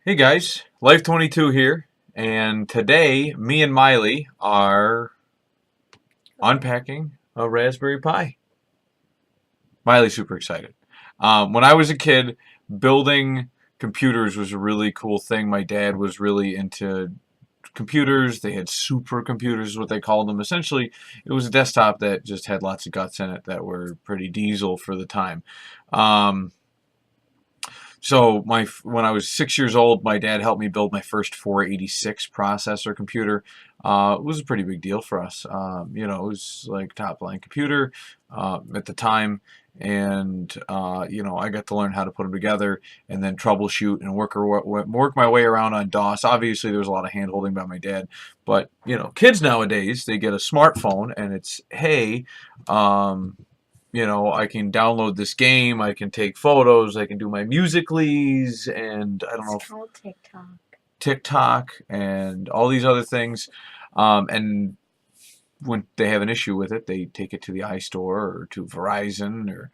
Hey guys, Life22 here, and today me and Miley are unpacking a Raspberry Pi. Miley's super excited. When I was a kid, building computers was a really cool thing. My dad was really into computers. They had supercomputers, is what they called them. Essentially, it was a desktop that just had lots of guts in it that were pretty diesel for the time. Um, So when I was 6 years old, my dad helped me build my first 486 processor computer. It was a pretty big deal for us. It was like top line computer at the time, and I got to learn how to put them together and then troubleshoot and work my way around on DOS. Obviously, there was a lot of hand holding by my dad, but kids nowadays, they get a smartphone and it's, hey. I can download this game, I can take photos, I can do my Musical.lys, and I don't know, It's called TikTok, and all these other things. And when they have an issue with it, they take it to the iStore or to Verizon or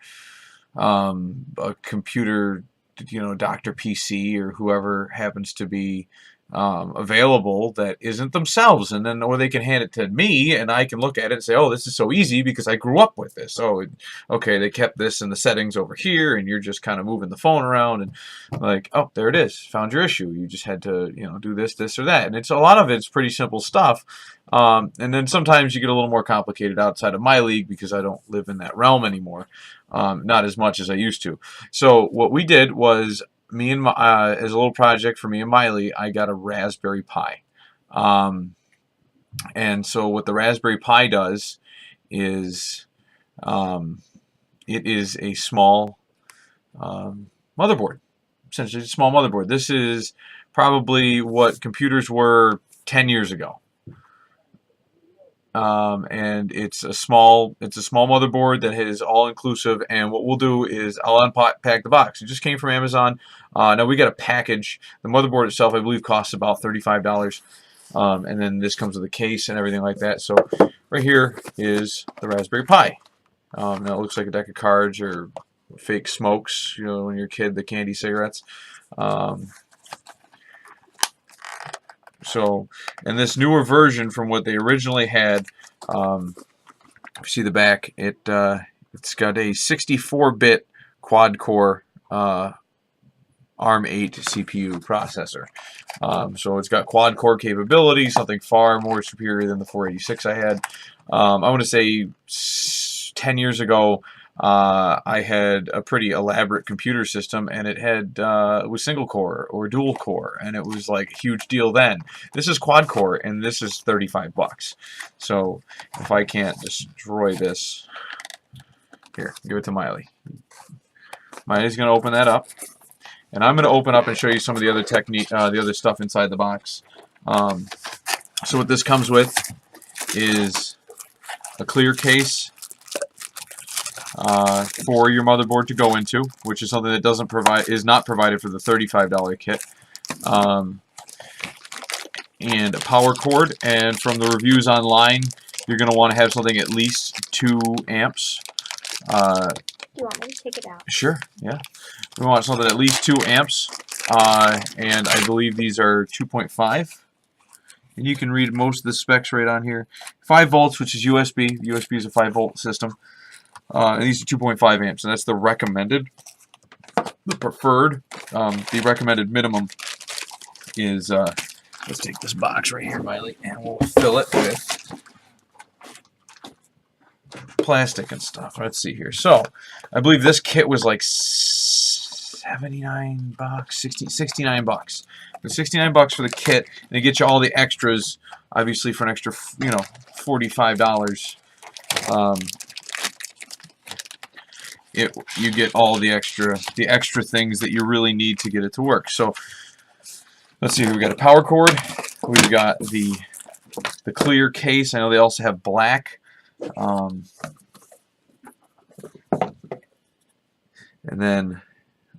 a computer, Dr. PC or whoever happens to be available that isn't themselves, and then or they can hand it to me and I can look at it and say, oh, this is so easy because I grew up with this. Oh, okay, they kept this in the settings over here and you're just kind of moving the phone around and like, oh, there it is, found your issue, you just had to do this or that. And it's a lot of it's pretty simple stuff, and then sometimes you get a little more complicated outside of my league because I don't live in that realm anymore, not as much as I used to. So what we did was, as a little project for me and Miley, I got a Raspberry Pi. And so what the Raspberry Pi does is it is a small motherboard, essentially a small motherboard. This is probably what computers were 10 years ago. And it's a small motherboard that is all inclusive. And what we'll do is I'll unpack the box. It just came from Amazon. Now we got a package. The motherboard itself, I believe, costs about $35. And then this comes with a case and everything like that. So right here is the Raspberry Pi. Now it looks like a deck of cards or fake smokes. When you're a kid, the candy cigarettes. So, in this newer version from what they originally had, if you see the back, it's got a 64-bit quad-core ARM8 CPU processor. So it's got quad-core capability, something far more superior than the 486 I had. I want to say 10 years ago, I had a pretty elaborate computer system, and it was single core or dual core, and it was like a huge deal then. This is quad core, and this is $35. So if I can't destroy this, here, give it to Miley. Miley's going to open that up, and I'm going to open up and show you some of the other the other stuff inside the box. So what this comes with is a clear case for your motherboard to go into, which is something that is not provided for the $35 kit, and a power cord. And from the reviews online, you're going to want to have something at least 2 amps. Do you want me to take it out? Sure, yeah. We want something at least 2 amps, and I believe these are 2.5. And you can read most of the specs right on here. 5 volts, which is USB. USB is a 5-volt system. And these are 2.5 amps, and that's the recommended. The preferred, the recommended minimum is, let's take this box right here, Miley, and we'll fill it with plastic and stuff. Let's see here. So, I believe this kit was like $79, $69. It's $69 for the kit, and they get you all the extras, obviously for an extra, $45. You get all the extra things that you really need to get it to work. So let's see here. We got a power cord. We've got the clear case. I know they also have black. And then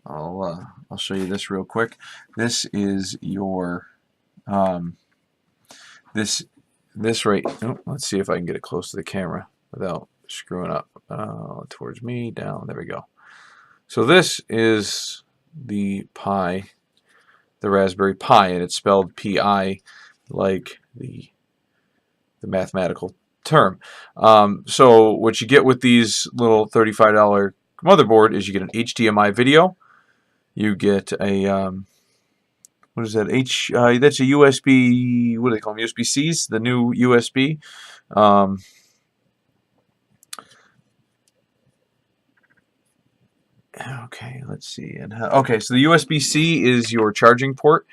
I'll show you this real quick. This is your this right. Oh, let's see if I can get it close to the camera without screwing up. Towards me, down, there we go. So this is the Pi the Raspberry Pi, and it's spelled Pi like the mathematical term. So what you get with these little $35 motherboard is you get an HDMI video, you get a what is that? That's a USB. What do they call them? USB-Cs. The new USB. Okay, let's see. Okay, so the USB-C is your charging port.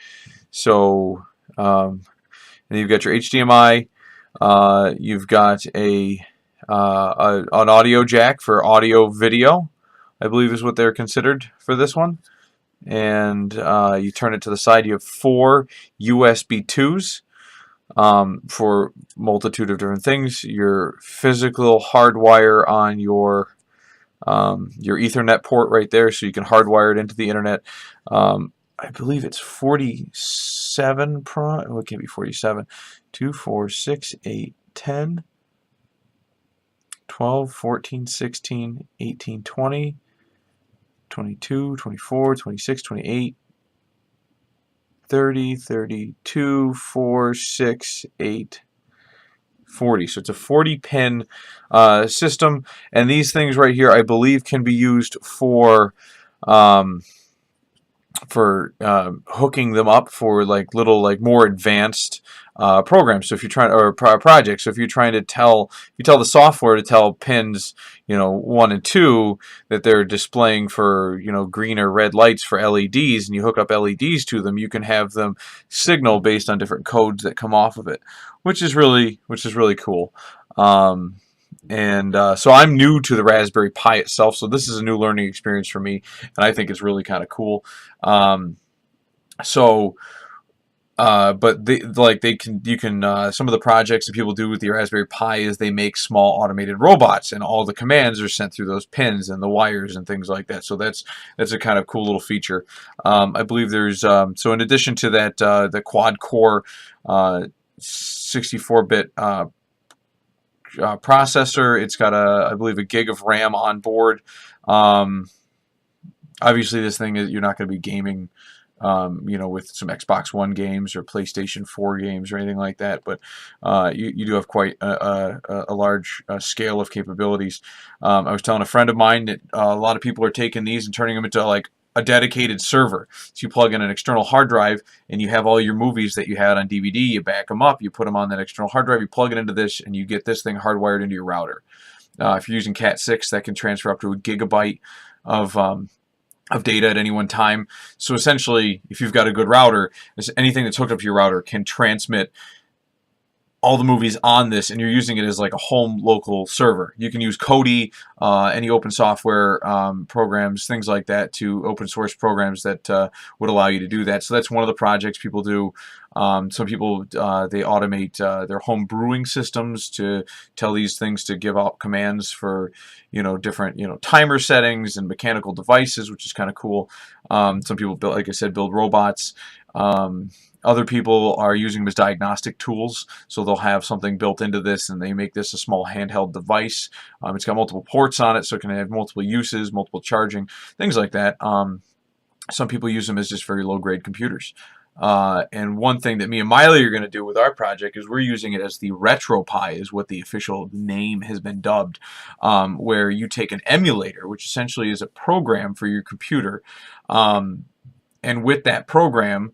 So and you've got your HDMI. You've got an audio jack for audio video, I believe is what they're considered for this one. And you turn it to the side. You have 4 USB 2s for multitude of different things. Your physical hardwire on your Ethernet port right there, so you can hardwire it into the internet. I believe it's 47 prong. Oh, it can't be 47. 2, 4, 6, 8, 10, 12, 14, 16, 18, 20, 22, 24, 26, 28, 30, 32, 4, 6, 8, 40. So it's a 40-pin system, and these things right here, I believe, can be used for hooking them up for like little more advanced programs. So if you're trying, or projects, so if you're trying to tell the software to tell pins 1 and 2 that they're displaying for green or red lights for LEDs, and you hook up LEDs to them, you can have them signal based on different codes that come off of it, which is really cool. So I'm new to the Raspberry Pi itself, so this is a new learning experience for me, and I think it's really kind of cool. But you can some of the projects that people do with the Raspberry Pi is they make small automated robots, and all the commands are sent through those pins and the wires and things like that. So that's a kind of cool little feature. I believe there's so in addition to that, the quad core 64-bit processor, it's got I believe a gig of RAM on board. Obviously, this thing you're not going to be gaming with some Xbox One games or PlayStation 4 games or anything like that, but you do have quite a large scale of capabilities. I was telling a friend of mine that a lot of people are taking these and turning them into like a dedicated server. So you plug in an external hard drive and you have all your movies that you had on DVD, you back them up, you put them on that external hard drive, you plug it into this, and you get this thing hardwired into your router. If you're using Cat 6, that can transfer up to a gigabyte of data at any one time. So essentially, if you've got a good router, anything that's hooked up to your router can transmit all the movies on this, and you're using it as like a home local server. You can use Kodi, any open software programs, things like that, to open source programs that would allow you to do that. So that's one of the projects people do. Some people they automate their home brewing systems to tell these things to give out commands for different timer settings and mechanical devices, which is kind of cool. Some people build, like I said, build robots. Other people are using them as diagnostic tools, so they'll have something built into this and they make this a small handheld device. It's got multiple ports on it, so it can have multiple uses, multiple charging, things like that. Some people use them as just very low-grade computers. And one thing that me and Miley are going to do with our project is we're using it as the RetroPie, is what the official name has been dubbed, where you take an emulator, which essentially is a program for your computer, and with that program,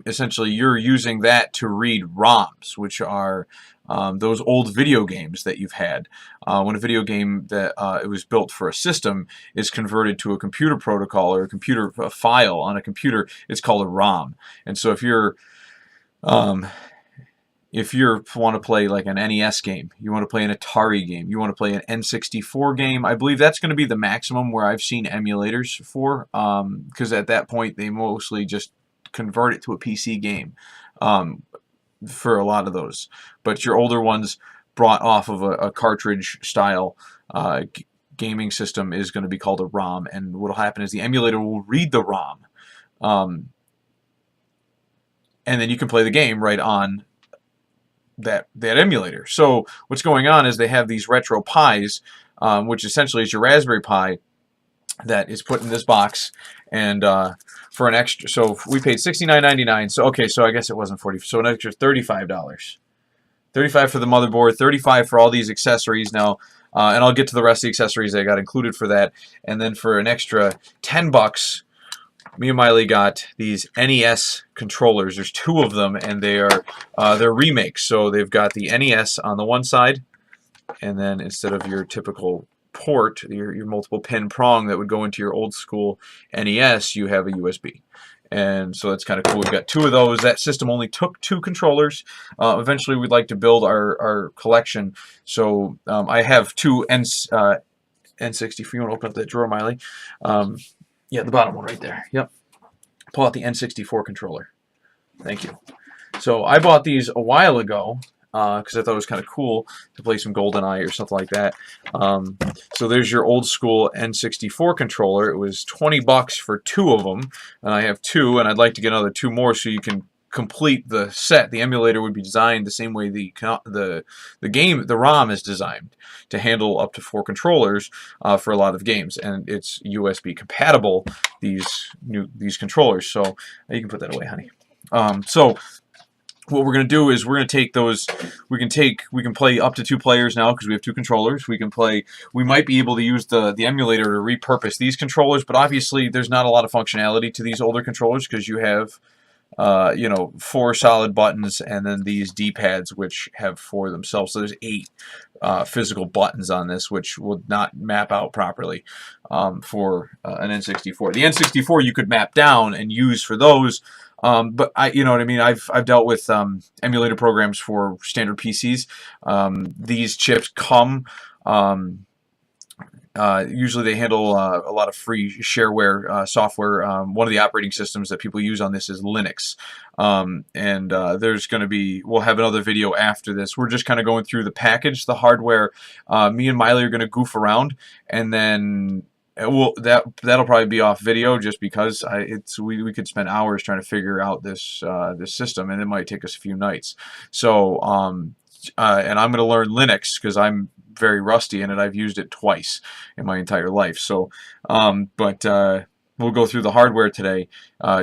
essentially you're using that to read ROMs, which are those old video games that you've had. When a video game that it was built for a system is converted to a computer protocol or a file on a computer, it's called a ROM. And so if you want to play like an NES game, you want to play an Atari game, you want to play an N64 game, I believe that's going to be the maximum where I've seen emulators for, because at that point they mostly just convert it to a PC game for a lot of those. But your older ones brought off of a cartridge style gaming system is going to be called a ROM, and what will happen is the emulator will read the ROM, and then you can play the game right on that emulator. So what's going on is they have these RetroPies, which essentially is your Raspberry Pi, that is put in this box, and for an extra, so we paid $69.99. So okay, so I guess it wasn't 40. So an extra $35. 35 for the motherboard, 35 for all these accessories now, and I'll get to the rest of the accessories that got included for that. And then for an extra $10, me and Miley got these NES controllers. There's 2 of them, and they're remakes. So they've got the NES on the one side, and then instead of your typical port, your multiple pin prong that would go into your old school NES, you have a USB. And so that's kind of cool. We've got 2 of those. That system only took 2 controllers. Eventually, we'd like to build our collection. So I have 2 N64. You want to open up that drawer, Miley? Yeah, the bottom one right there. Yep. Pull out the N64 controller. Thank you. So I bought these a while ago because I thought it was kind of cool to play some GoldenEye or something like that. So there's your old school N64 controller. It was $20 for 2 of them, and I have 2, and I'd like to get another 2 more so you can complete the set. The emulator would be designed the same way the ROM is designed to handle up to 4 controllers for a lot of games, and it's USB compatible, these controllers. So you can put that away, honey. So what we're going to do is we're going to take those. We can play up to 2 players now because we have 2 controllers. We might be able to use the emulator to repurpose these controllers, but obviously there's not a lot of functionality to these older controllers because you have 4 solid buttons and then these D-pads which have 4 themselves. So there's 8 physical buttons on this, which will not map out properly for an N64. The N64 you could map down and use for those. But you know what I mean. I've dealt with emulator programs for standard PCs. These chips come. Usually they handle a lot of free shareware software. One of the operating systems that people use on this is Linux. There's going to be, we'll have another video after this. We're just kind of going through the package, the hardware. Me and Miley are going to goof around, and then that'll probably be off video just because we could spend hours trying to figure out this system, and it might take us a few nights. So and I'm going to learn Linux because I'm very rusty in it. I've used it twice in my entire life. So we'll go through the hardware today,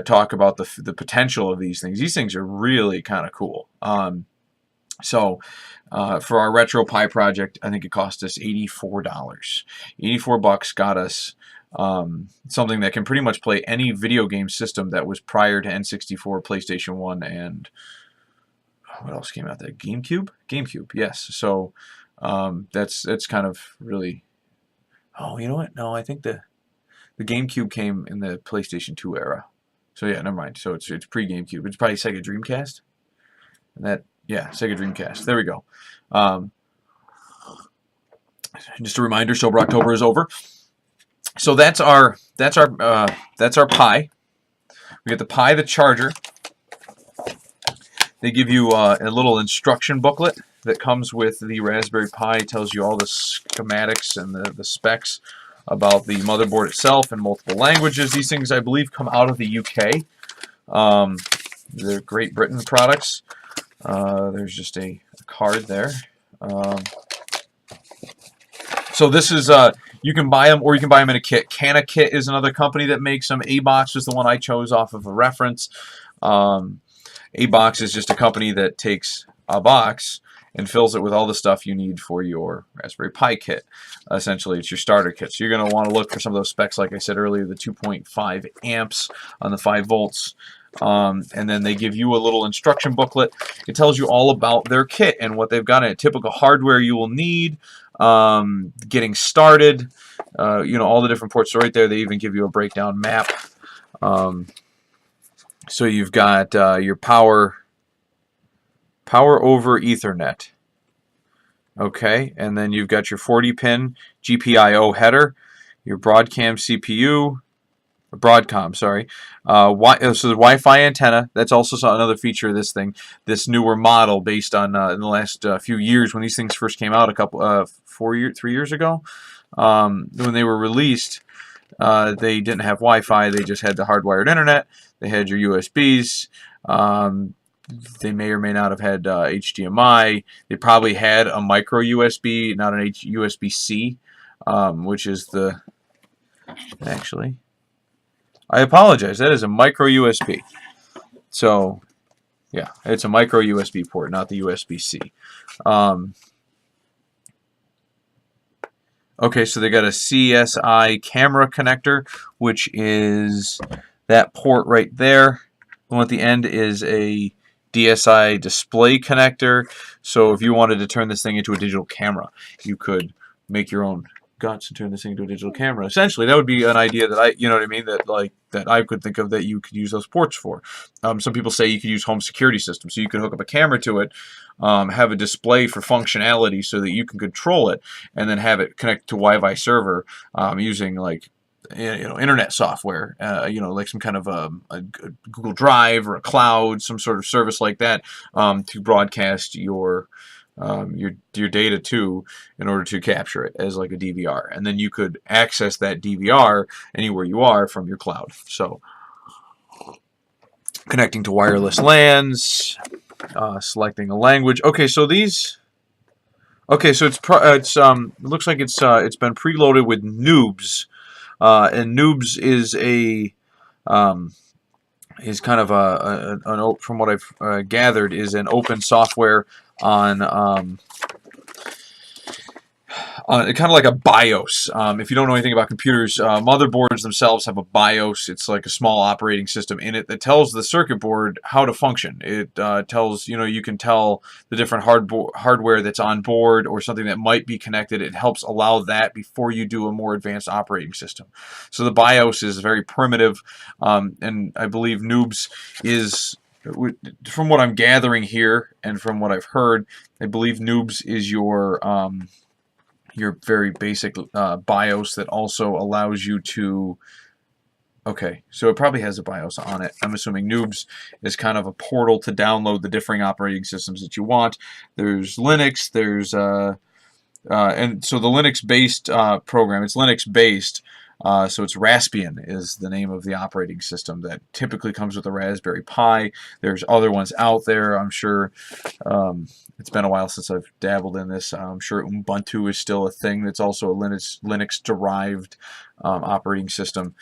talk about the potential of these things. These things are really kind of cool. For our Retro Pi project, I think it cost us $84. $84 got us something that can pretty much play any video game system that was prior to N64, PlayStation 1, and what else came out there? GameCube? GameCube, yes. So that's kind of really... Oh, you know what? No, I think the GameCube came in the PlayStation 2 era. So yeah, never mind. So it's pre-GameCube. It's probably Sega Dreamcast. And that... Yeah, Sega Dreamcast. There we go. Just a reminder, Sober October is over. So that's our Pi. We get the Pi, the charger. They give you a little instruction booklet that comes with the Raspberry Pi. It tells you all the schematics and the specs about the motherboard itself in multiple languages. These things, I believe, come out of the UK. They're Great Britain products. There's just a card there. So this is, you can buy them or you can buy them in a kit. Kit is another company that makes them. ABOX is the one I chose off of a reference. ABOX is just a company that takes a box and fills it with all the stuff you need for your Raspberry Pi kit. Essentially, it's your starter kit. So you're going to want to look for some of those specs, like I said earlier, the 2.5 amps on the 5 volts. And then they give you a little instruction booklet. It tells you all about their kit and what they've got in it. Typical hardware you will need, getting started, all the different ports. So right there, they even give you a breakdown map. So you've got your power over Ethernet. Okay, and then you've got your 40-pin GPIO header, your Broadcom CPU. Broadcom, sorry. So the Wi-Fi antenna. That's also another feature of this thing. This newer model, based on in the last few years when these things first came out, 3 years ago, when they were released, they didn't have Wi-Fi. They just had the hardwired internet. They had your USBs. They may or may not have had HDMI. They probably had a micro USB, not an USB-C, which is the Actually, I apologize. That is a micro USB. So, yeah, it's a micro USB port, not the USB-C. Okay, so they got a CSI camera connector, which is that port right there. The one at the end is a DSI display connector. So if you wanted to turn this thing into a digital camera, you could make your own guts and turn this thing into a digital camera. Essentially, that would be an idea that you know what I mean, that I could think of that you could use those ports for. Some people say you could use home security systems, so you could hook up a camera to it, have a display for functionality so that you can control it, and then have it connect to Wi-Fi server using like internet software, like some kind of a Google Drive or a cloud, some sort of service like that, to broadcast your data to in order to capture it as like a DVR, and then you could access that DVR anywhere you are from your cloud. So connecting to wireless LANs, selecting a language. Okay, so these. Okay, so it looks like it's been preloaded with Noobs, and Noobs is is kind of from what I've gathered, is an open software on kind of like a BIOS. If you don't know anything about computers, motherboards themselves have a BIOS. It's like a small operating system in it that tells the circuit board how to function. It tells, you can tell the different hardware that's on board or something that might be connected. It helps allow that before you do a more advanced operating system. So the BIOS is very primitive, and I believe Noobs is, from what I'm gathering here and from what I've heard, I believe Noobs is your very basic BIOS that also allows you to. Okay, so it probably has a BIOS on it. I'm assuming Noobs is kind of a portal to download the differing operating systems that you want. There's Linux, there's and so the Linux-based program, it's Linux-based, so it's Raspbian is the name of the operating system that typically comes with a Raspberry Pi. There's other ones out there, I'm sure. It's been a while since I've dabbled in this. I'm sure Ubuntu is still a thing that's also a Linux-derived operating system.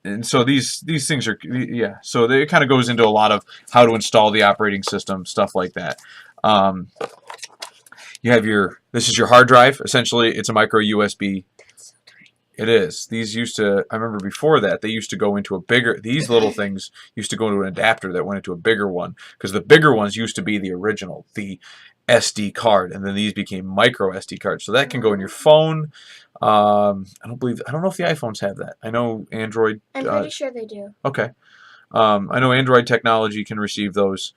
And so these things are, yeah, so it kind of goes into a lot of how to install the operating system, stuff like that. You have this is your hard drive. Essentially, it's a micro USB. It is. These used to, I remember before that, they used to go into a bigger, these little things used to go into an adapter that went into a bigger one, because the bigger ones used to be the original, the SD card, and then these became micro SD cards. So that can go in your phone. I don't know if the iPhones have that. I know Android. I'm pretty sure they do. Okay. I know Android technology can receive those.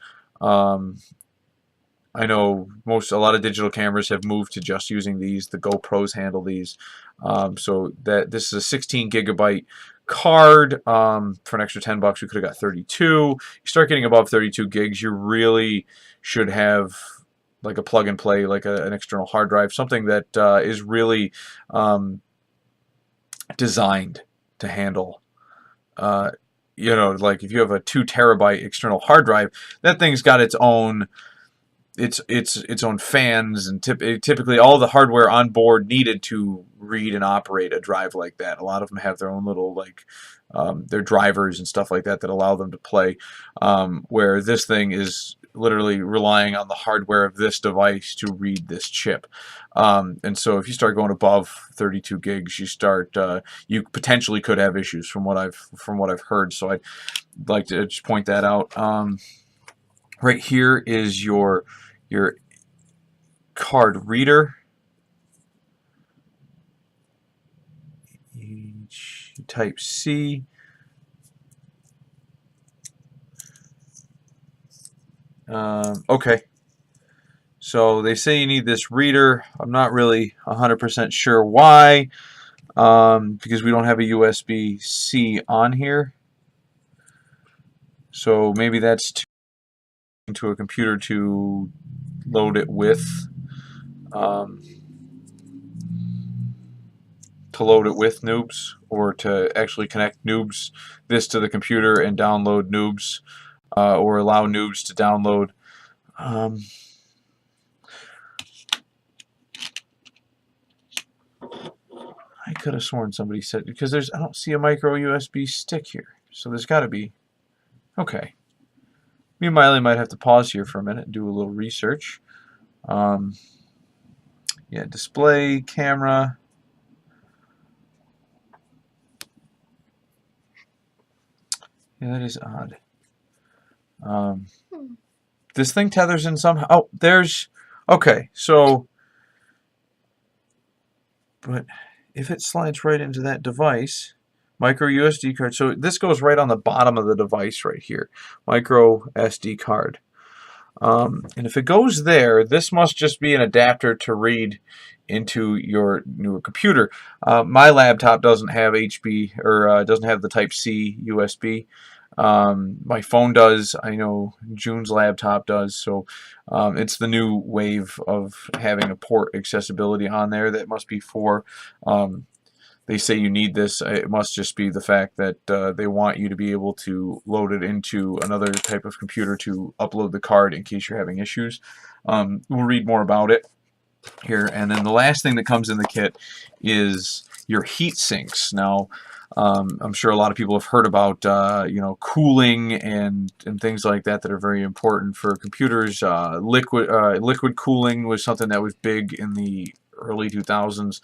I know a lot of digital cameras have moved to just using these. The GoPros handle these. So this is a 16 gigabyte card. For an extra $10, we could have got 32. You start getting above 32 gigs, you really should have like a plug and play, like an external hard drive, something that is really designed to handle. Like if you have a 2 terabyte external hard drive, that thing's got its own own fans, and typically all the hardware on board needed to read and operate a drive like that. A lot of them have their own little their drivers and stuff like that allow them to play. Where this thing is literally relying on the hardware of this device to read this chip. And so if you start going above 32 gigs, you potentially could have issues from what I've heard. So I'd like to just point that out. Right here is your card reader. Type C. Okay. So they say you need this reader. I'm not really 100% sure why, because we don't have a USB-C on here. So maybe that's into a computer to load it with. Noobs, or to actually connect Noobs this to the computer and download Noobs, or allow Noobs to download. I I could have sworn somebody said, because I don't see a micro USB stick here. So there's got to be. Okay. Me and Miley might have to pause here for a minute and do a little research. Yeah, display, camera. Yeah, that is odd. This thing tethers in somehow. Oh, there's. Okay, so. But if it slides right into that device, micro SD card. So this goes right on the bottom of the device right here. Micro SD card. And if it goes there, this must just be an adapter to read into your newer computer. My laptop doesn't have HB or doesn't have the Type C USB. My phone does. I know June's laptop does. So it's the new wave of having a port accessibility on there that must be for. They say you need this. It must just be the fact that they want you to be able to load it into another type of computer to upload the card in case you're having issues. We'll read more about it here. And then the last thing that comes in the kit is your heat sinks. Now, I'm sure a lot of people have heard about cooling and things like that are very important for computers. Liquid cooling was something that was big in the early 2000s.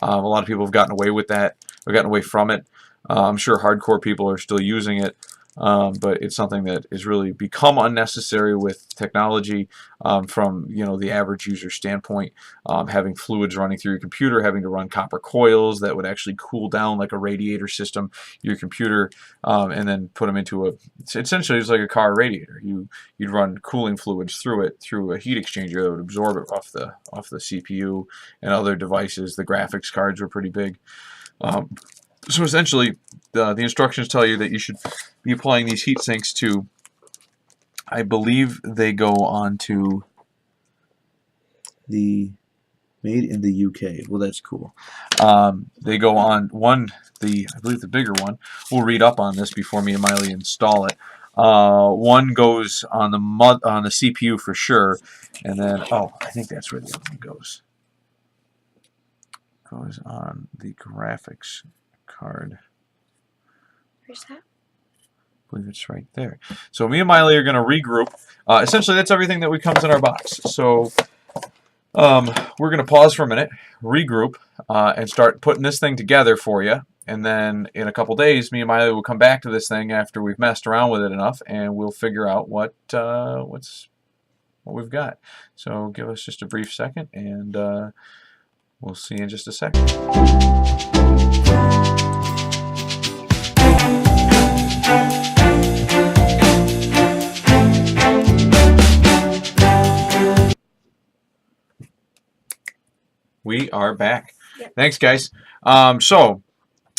A lot of people have gotten away with that, or gotten away from it. I'm sure hardcore people are still using it, but it's something that has really become unnecessary with technology from the average user standpoint. Having fluids running through your computer, having to run copper coils that would actually cool down like a radiator system your computer, and then put them into essentially it's like a car radiator. You'd run cooling fluids through it through a heat exchanger that would absorb it off the CPU and other devices. The graphics cards were pretty big. So essentially, the instructions tell you that you should be applying these heat sinks to, I believe they go on to the made in the UK. Well, that's cool. They go on I believe the bigger one. We'll read up on this before me and Miley install it. One goes on the CPU for sure, and then I think that's where the other one goes. Goes on the graphics card. Where's that? I believe it's right there. So me and Miley are going to regroup. Essentially, that's everything that comes in our box. So we're going to pause for a minute, regroup, and start putting this thing together for you. And then in a couple days, me and Miley will come back to this thing after we've messed around with it enough, and we'll figure out what we've got. So give us just a brief second, and we'll see you in just a second. We are back. Yep. Thanks, guys. So,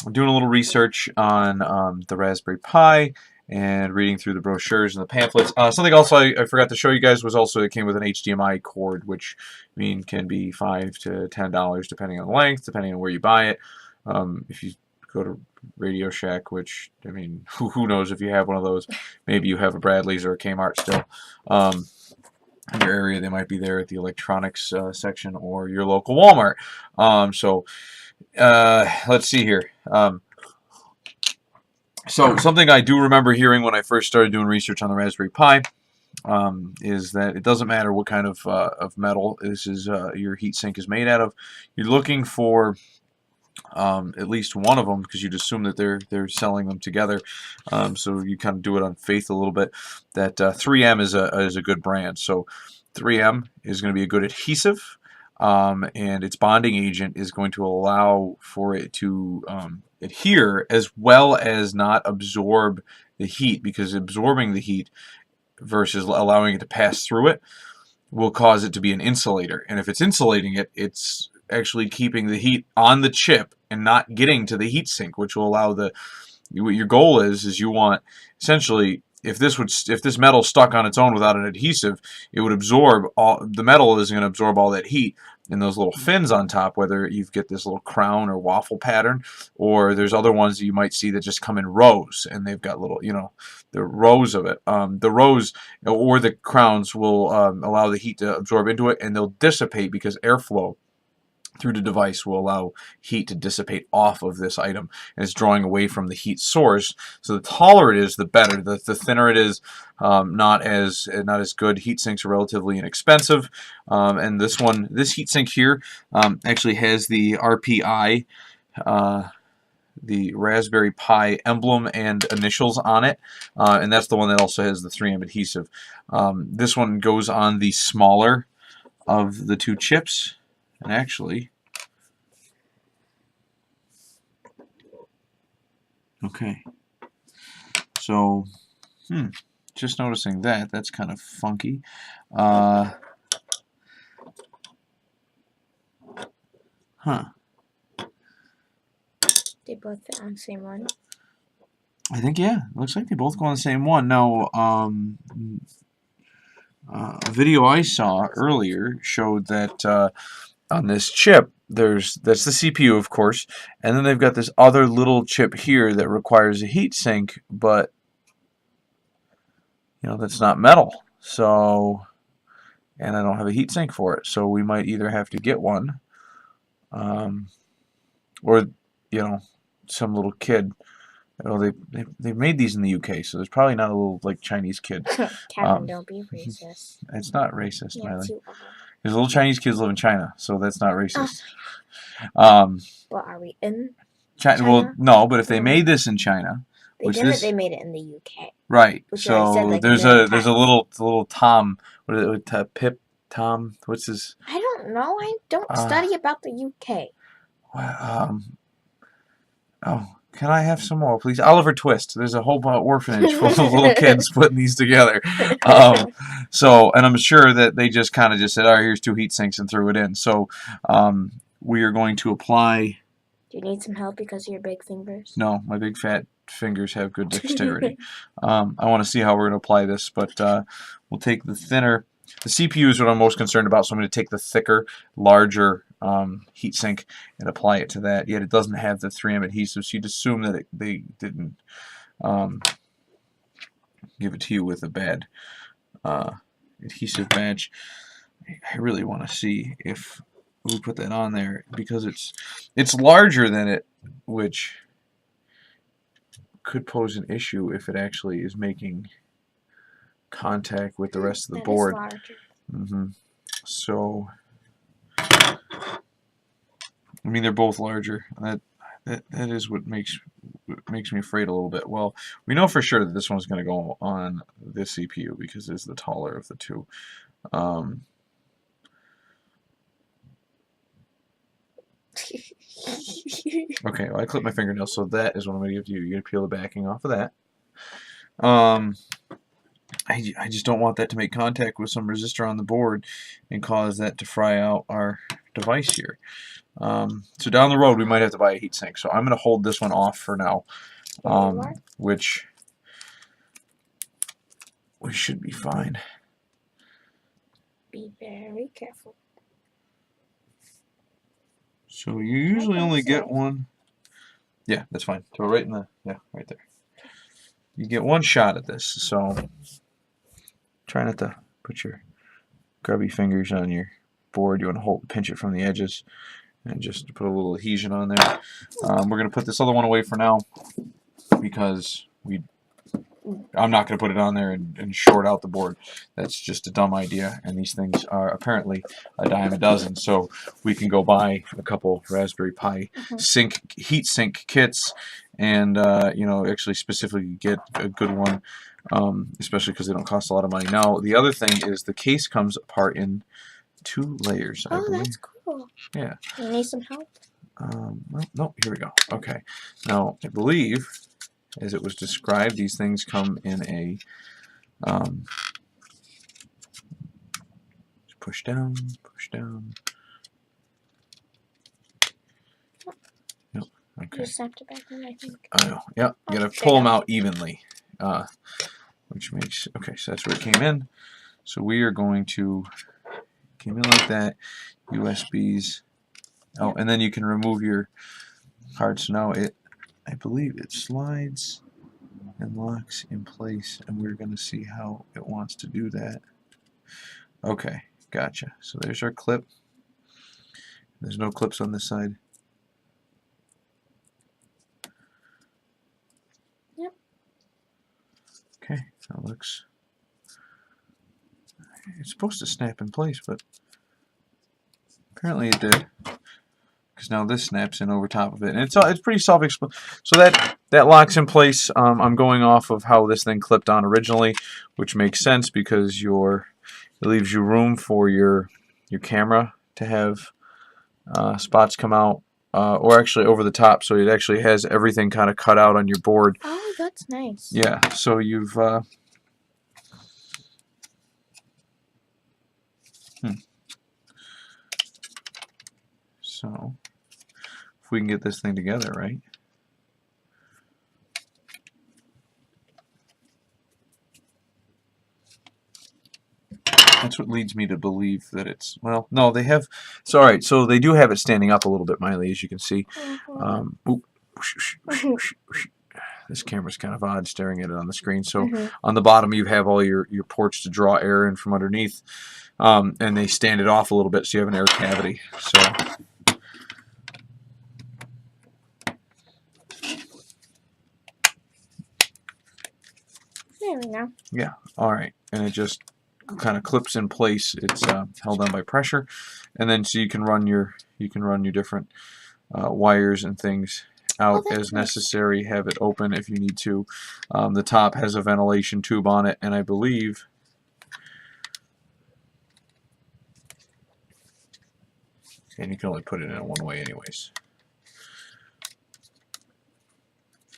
I'm doing a little research on the Raspberry Pi and reading through the brochures and the pamphlets. Something else I forgot to show you guys was also it came with an HDMI cord, which can be $5 to $10 depending on the length, depending on where you buy it. If you go to Radio Shack, which who knows if you have one of those? Maybe you have a Bradley's or a Kmart still. In your area, they might be there at the electronics section or your local Walmart. Let's see here. So something I do remember hearing when I first started doing research on the Raspberry Pi is that it doesn't matter what kind of metal your heatsink is made out of. You're looking for at least one of them, because you'd assume that they're selling them together. So you kind of do it on faith a little bit. That 3M is a good brand. So 3M is going to be a good adhesive, and its bonding agent is going to allow for it to adhere as well as not absorb the heat, because absorbing the heat versus allowing it to pass through it will cause it to be an insulator. And if it's insulating it, it's actually keeping the heat on the chip and not getting to the heat sink, which will allow what your goal is you want essentially, if this metal stuck on its own without an adhesive, it would absorb the metal is going to absorb all that heat. And those little fins on top, whether you get this little crown or waffle pattern, or there's other ones that you might see that just come in rows, and they've got little, the rows of it. The rows or the crowns will allow the heat to absorb into it, and they'll dissipate because airflow through the device will allow heat to dissipate off of this item, and it's drawing away from the heat source. So the taller it is, the better. The thinner it is, not as good. Heat sinks are relatively inexpensive, and this heat sink here actually has the RPI, the Raspberry Pi emblem and initials on it, and that's the one that also has the 3M adhesive. This one goes on the smaller of the two chips. And actually, okay, so, just noticing that's kind of funky. Huh. They both fit on the same one. I think, yeah, looks like they both go on the same one. Now, a video I saw earlier showed that on this chip, that's the CPU, of course, and then they've got this other little chip here that requires a heat sink, but that's not metal. So, and I don't have a heat sink for it, so we might either have to get one, or some little kid. Well, they made these in the UK, so there's probably not a little Kevin, don't be racist. It's not racist, Yes, Miley. you are. Because little Chinese kids live in China, so that's not racist. Well, are we in China? Well, no, but if they made this in China, they made it in the UK. Right. Which I said, So like, there's a a little Tom. What is it? Pip Tom. What's his? I don't know. I don't study about the UK. Oh, can I have some more, please? Oliver Twist. There's a whole orphanage full of little kids putting these together. So, and I'm sure that they just kind of said, all right, here's 2 heat sinks and threw it in. So, we are going to apply. Do you need some help because of your big fingers? No, my big fat fingers have good dexterity. I want to see how we're going to apply this, but we'll take the thinner. The CPU is what I'm most concerned about, so I'm going to take the thicker, larger heatsink and apply it to that. Yet it doesn't have the 3M adhesive, so you'd assume that they didn't give it to you with a bad adhesive badge. I really want to see if we put that on there, because it's larger than it, which could pose an issue if it actually is making contact with the rest of the board. So, I mean, they're both larger. That is what makes me afraid a little bit. Well, we know for sure that this one's going to go on this CPU because it's the taller of the two. Okay, well, I clipped my fingernail, so that is what I'm going to give to you. You're going to peel the backing off of that. I just don't want that to make contact with some resistor on the board and cause that to fry out our device here. So down the road we might have to buy a heatsink. So I'm going to hold this one off for now, which we should be fine. Be very careful. So you usually only get one. Yeah, that's fine. Throw it right in the, right there. You get one shot at this, so try not to put your grubby fingers on your board. You want to pinch it from the edges and just put a little adhesion on there. We're going to put this other one away for now because I'm not going to put it on there and short out the board. That's just a dumb idea, and these things are apparently a dime a dozen, so we can go buy a couple Raspberry Pi heat sink kits and actually specifically get a good one, especially because they don't cost a lot of money. Now, the other thing is the case comes apart in 2 layers, I believe. That's cool. Yeah. You need some help? Well, no, here we go. Okay. Now, I believe, as it was described, these things come in a push down, push down. Yep. Okay. You snapped it back in, I think. I know. Yep. You gotta pull them out evenly, which makes so that's where it came in. So we are going to came in like that. USBs. Oh, and then you can remove your card. So now I believe it slides and locks in place, and we're going to see how it wants to do that. Okay, gotcha. So there's our clip. There's no clips on this side. Yep. Okay, that looks... It's supposed to snap in place, but apparently it did. Because now this snaps in over top of it, and it's pretty self-explanatory. So that locks in place. I'm going off of how this thing clipped on originally, which makes sense because it leaves you room for your camera to have spots come out, or actually over the top, so it actually has everything kind of cut out on your board. Oh, that's nice. Yeah, so you've so if we can get this thing together, right? That's what leads me to believe that it's, well, no, they have, so alright, so they do have it standing up a little bit, Miley, as you can see. This camera's kind of odd staring at it on the screen. So on the bottom you have all your ports to draw air in from underneath, and they stand it off a little bit so you have an air cavity. So There we go. yeah, alright, and it just kind of clips in place. It's held on by pressure, and then so you can run your different wires and things out as necessary. Have it open if you need to. The top has a ventilation tube on it, and I believe and you can only put it in one way anyways.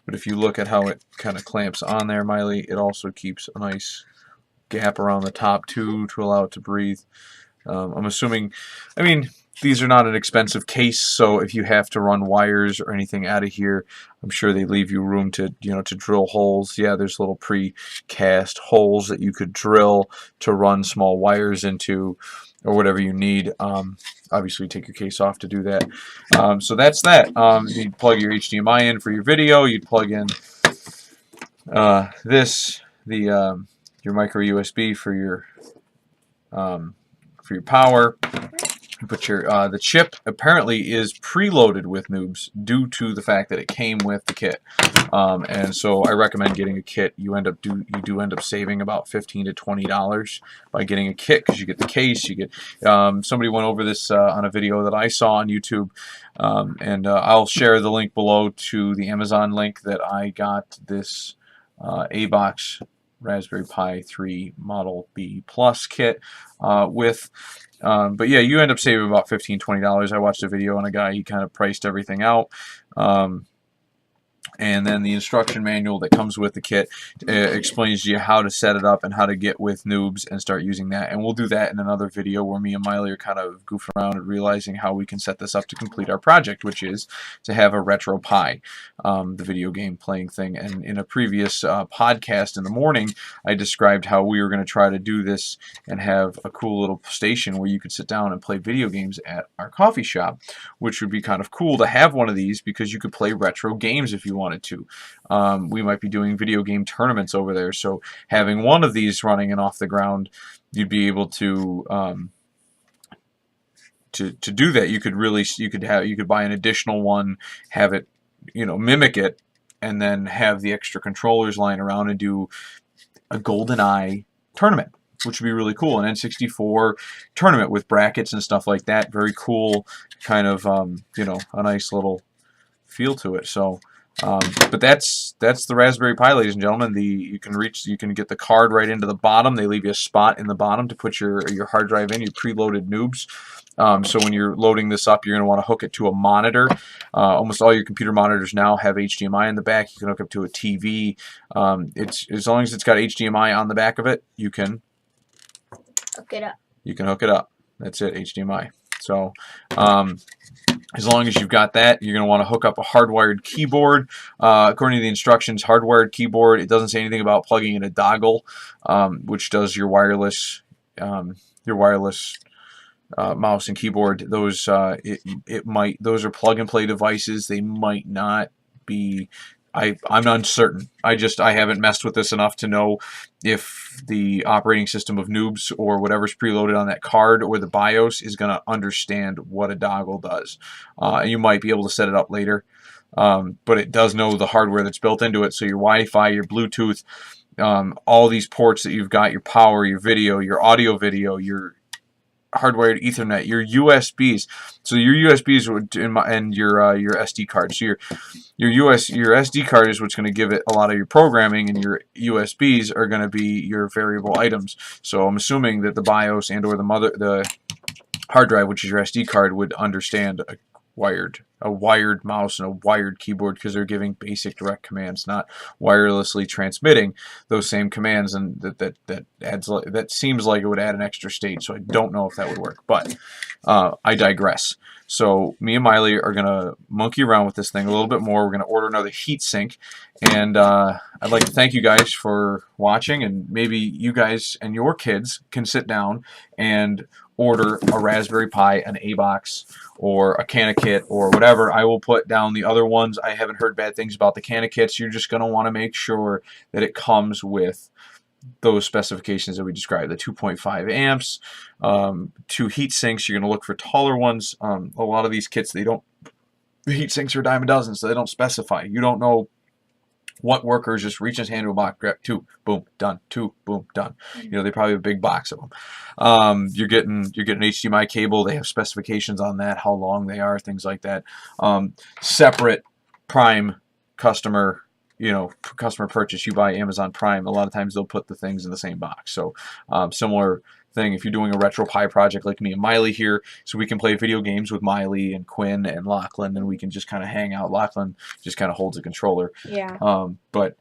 But if you look at how it kind of clamps on there, Miley, it also keeps a nice gap around the top too to allow it to breathe. I'm assuming, I mean, these are not an expensive case, so if you have to run wires or anything out of here, I'm sure they leave you room to, to drill holes. Yeah, there's little pre-cast holes that you could drill to run small wires into, or whatever you need. Obviously, take your case off to do that. So that's that. You'd plug your HDMI in for your video. You'd plug in your micro USB for your power. You put your the chip apparently is preloaded with noobs due to the fact that it came with the kit, and so I recommend getting a kit. You do end up saving about $15 to $20 by getting a kit, because you get the case. You get somebody went over this on a video that I saw on YouTube, and I'll share the link below to the Amazon link that I got this ABOX Raspberry Pi 3 Model B Plus kit with. But yeah, you end up saving about $15 to $20. I watched a video on a guy, he kind of priced everything out. And then the instruction manual that comes with the kit explains to you how to set it up and how to get with noobs and start using that. And we'll do that in another video where me and Miley are kind of goofing around and realizing how we can set this up to complete our project, which is to have a Retro Pi, the video game playing thing. And in a previous podcast in the morning, I described how we were going to try to do this and have a cool little station where you could sit down and play video games at our coffee shop, which would be kind of cool to have one of these, because you could play retro games if you wanted to. We might be doing video game tournaments over there, so having one of these running and off the ground, you'd be able to do that. You could buy an additional one, have it mimic it, and then have the extra controllers lying around and do a GoldenEye tournament, which would be really cool. An N64 tournament with brackets and stuff like that. Very cool, kind of a nice little feel to it. So but that's the Raspberry Pi, ladies and gentlemen. You can get the card right into the bottom. They leave you a spot in the bottom to put your hard drive in, your preloaded noobs. So when you're loading this up, you're going to want to hook it to a monitor. Almost all your computer monitors now have HDMI in the back. You can hook up to a TV. It's as long as it's got HDMI on the back of it, you can hook it up. You can hook it up. That's it, HDMI. So as long as you've got that, you're going to want to hook up a hardwired keyboard. According to the instructions, hardwired keyboard, it doesn't say anything about plugging in a dongle, which does your wireless mouse and keyboard. Those those are plug and play devices. They might not be I'm uncertain. I haven't messed with this enough to know if the operating system of Noobs or whatever's preloaded on that card or the BIOS is going to understand what a dongle does. You might be able to set it up later, but it does know the hardware that's built into it. So your Wi-Fi, your Bluetooth, all these ports that you've got, your power, your video, your audio video, your hardwired Ethernet, your USBs. So your USBs would and your SD card. So your SD card is what's going to give it a lot of your programming, and your USBs are going to be your variable items. So I'm assuming that the BIOS and or the hard drive, which is your SD card, would understand a wired mouse and a wired keyboard, because they're giving basic direct commands, not wirelessly transmitting those same commands, and that seems like it would add an extra stage. So I don't know if that would work, but I digress. So me and Miley are gonna monkey around with this thing a little bit more. We're gonna order another heat sink, and I'd like to thank you guys for watching, and maybe you guys and your kids can sit down and order a Raspberry Pi, an ABOX, or a can of kit, or whatever. I will put down the other ones. I haven't heard bad things about the can of kits. You're just going to want to make sure that it comes with those specifications that we described, the 2.5 amps, 2 heat sinks. You're going to look for taller ones. A lot of these kits, the heat sinks are a dime a dozen, so they don't specify. You don't know what workers just reach his hand to a box, grab 2, boom, done. 2, boom, done. You know, they probably have a big box of them. You're getting an HDMI cable. They have specifications on that, how long they are, things like that. Separate Prime customer, customer purchase. You buy Amazon Prime, a lot of times they'll put the things in the same box. So similar thing if you're doing a retro Pi project like me and Miley here, so we can play video games with Miley and Quinn and Lachlan, and we can just kind of hang out. Lachlan just kind of holds a controller. Yeah. But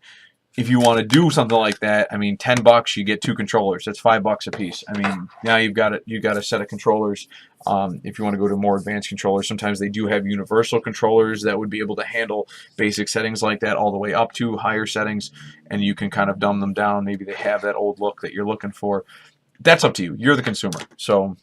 if you want to do something like that, I mean, $10 you get 2 controllers. That's $5 a piece. I mean, now you've got a set of controllers. If you want to go to more advanced controllers, sometimes they do have universal controllers that would be able to handle basic settings like that all the way up to higher settings, and you can kind of dumb them down. Maybe they have that old look that you're looking for. That's up to you. You're the consumer. So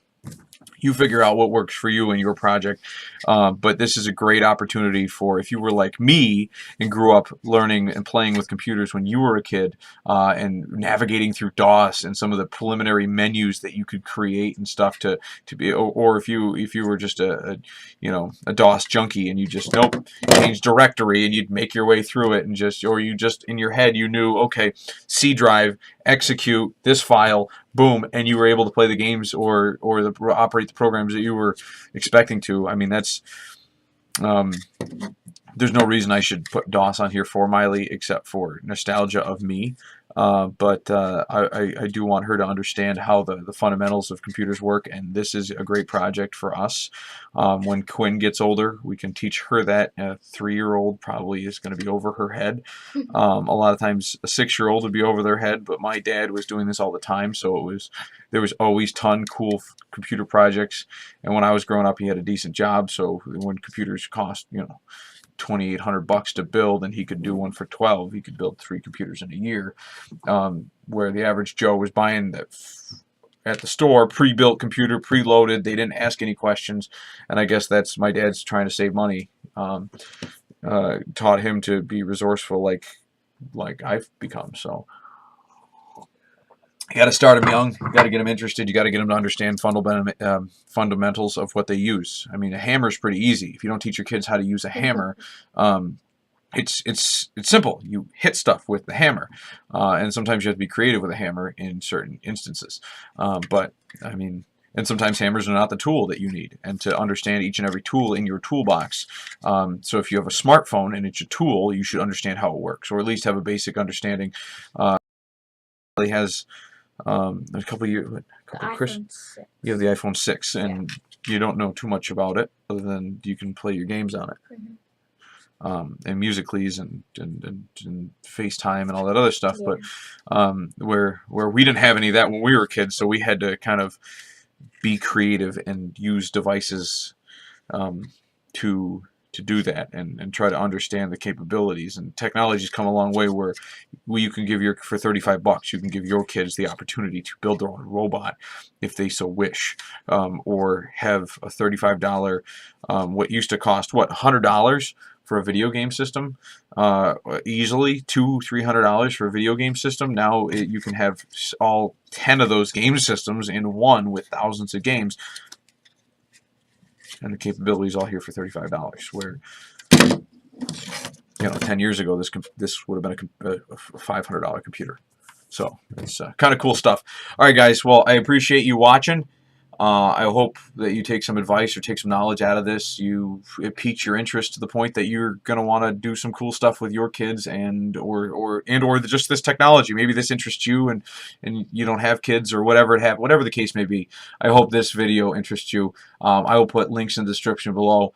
you figure out what works for you and your project. But this is a great opportunity for, if you were like me and grew up learning and playing with computers when you were a kid, and navigating through DOS and some of the preliminary menus that you could create and stuff to be, or if you were just a DOS junkie and you just change directory and you'd make your way through it, and or you just in your head you knew, okay, C drive, execute this file, boom, and you were able to play the games or operate the programs that you were expecting to. I mean, that's there's no reason I should put DOS on here for Miley except for nostalgia of me. But I do want her to understand how the fundamentals of computers work, and this is a great project for us. When Quinn gets older, we can teach her that. A 3-year-old probably is going to be over her head. A lot of times a 6-year-old would be over their head, but my dad was doing this all the time, so there was always cool computer projects. And when I was growing up, he had a decent job, so when computers cost, $2,800 to build, and he could do one for 12. He could build 3 computers in a year, where the average Joe was buying that at the store, pre-built computer, preloaded. They didn't ask any questions, and I guess that's my dad's trying to save money. Taught him to be resourceful, like I've become. So you got to start them young. You got to get them interested. You got to get them to understand fundamentals of what they use. I mean, a hammer is pretty easy. If you don't teach your kids how to use a hammer, it's simple. You hit stuff with the hammer, and sometimes you have to be creative with a hammer in certain instances. But I mean, and sometimes hammers are not the tool that you need, and to understand each and every tool in your toolbox. So if you have a smartphone and it's a tool, you should understand how it works, or at least have a basic understanding. It has a couple of years. You have the iPhone 6, and you don't know too much about it other than you can play your games on it. And Musicallys and FaceTime and all that other stuff. Yeah. But where we didn't have any of that when we were kids, so we had to kind of be creative and use devices to do that, and try to understand the capabilities. And technology's come a long way where you can for $35 you can give your kids the opportunity to build their own robot if they so wish, or have a $35 what used to cost $100 for a video game system, easily $200-300 for a video game system. Now you can have all 10 of those game systems in one with thousands of games, and the capabilities all here for $35. Where 10 years ago this would have been a $500 computer. So it's kind of cool stuff. All right, guys. Well, I appreciate you watching. I hope that you take some advice or take some knowledge out of this. It piques your interest to the point that you're going to want to do some cool stuff with your kids or just this technology. Maybe this interests you and you don't have kids or whatever the case may be. I hope this video interests you. I will put links in the description below.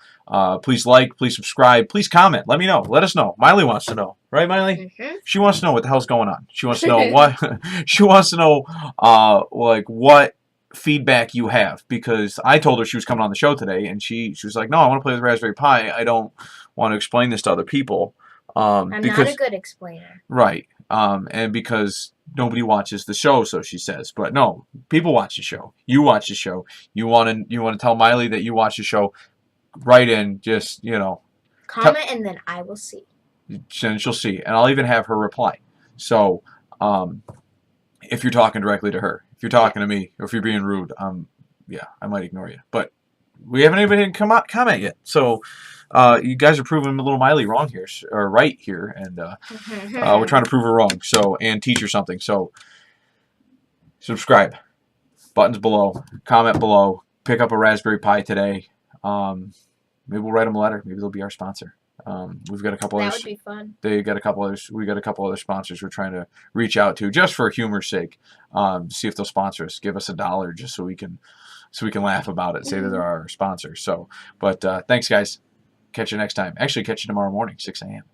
Please like, please subscribe, please comment. Let me know. Let us know. Miley wants to know. Right, Miley? Mm-hmm. She wants to know what the hell's going on. She wants to know what she wants to know like what feedback you have, because I told her she was coming on the show today, and she was like, no, I want to play with Raspberry Pi. I don't want to explain this to other people. I'm not a good explainer. Right. And because nobody watches the show, so she says. But no, people watch the show. You watch the show. You want to tell Miley that you watch the show. Write in, just comment, and then I will see. And she'll see, and I'll even have her reply. So, if you're talking directly to her, if you're talking to me, or if you're being rude, yeah, I might ignore you. But we haven't even comment yet. So, you guys are proving little Miley wrong here, or right here, and we're trying to prove her wrong. So, and teach her something. So, subscribe, buttons below, comment below, pick up a Raspberry Pi today. Maybe we'll write them a letter. Maybe they'll be our sponsor. We've got a couple others. That would be fun. They got a couple others. We got a couple other sponsors we're trying to reach out to, just for humor's sake. See if they'll sponsor us. Give us $1 just so we can laugh about it. Say that they're our sponsors. So, but thanks, guys. Catch you next time. Actually, catch you tomorrow morning, 6 a.m.